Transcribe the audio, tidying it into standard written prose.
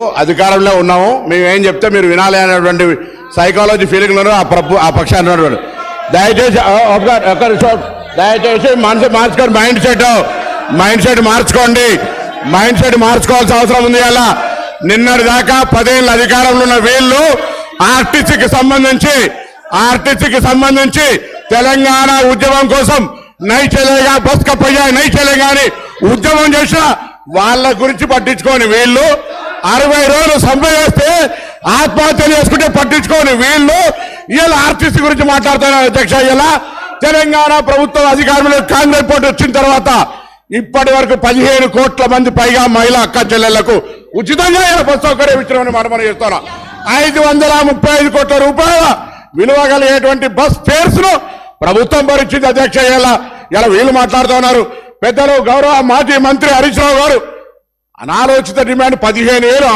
అధికారంలో ఉన్నాము, మేము ఏం చెప్తే మీరు వినాలి అనేటువంటి సైకాలజీ ఫీలింగ్లో ఆ పక్షాన్ని ఉన్నటువంటి దయచేసి మనసు మార్చుకోండి, మైండ్ సెట్ మార్చుకోండి. మైండ్ సెట్ మార్చుకోవాల్సిన అవసరం ఉంది. అలా నిన్నటి దాకా 10 ఏళ్ళ అధికారంలో ఉన్న వీళ్ళు ఆర్టీసీకి సంబంధించి తెలంగాణ ఉద్యమం కోసం నై చలేగా బస్ కప్పయ్యా నై చలేగా అని ఉద్యమం చేసిన వాళ్ళ గురించి పట్టించుకోని వీళ్ళు 60 రోజులు సమ్మె చేస్తే ఆత్మహత్యలు చేసుకుంటే పట్టించుకోని వీళ్ళు ఇలా ఆర్టీసీ గురించి మాట్లాడుతున్నారు. అధ్యక్ష, ఇలా తెలంగాణ ప్రభుత్వం అధికారంలో కాంగ్రెస్ పార్టీ వచ్చిన తర్వాత ఇప్పటి వరకు 15 కోట్ల మంది పైగా మహిళా అక్క చెల్లెళ్లకు ఉచితంగా బస్ సౌకర్యం ఇచ్చినామని మనం చేస్తున్నాం. 535 కోట్ల రూపాయల విలువ కలిగేటువంటి బస్ ఫేర్స్ ను ప్రభుత్వం భరించింది. అధ్యక్ష, ఇలా వీళ్ళు మాట్లాడుతున్నారు. పెద్దలు గౌరవ మాజీ మంత్రి హరీష్ రావు గారు అనాలోచిత డిమాండ్ 15 ఏళ్ళు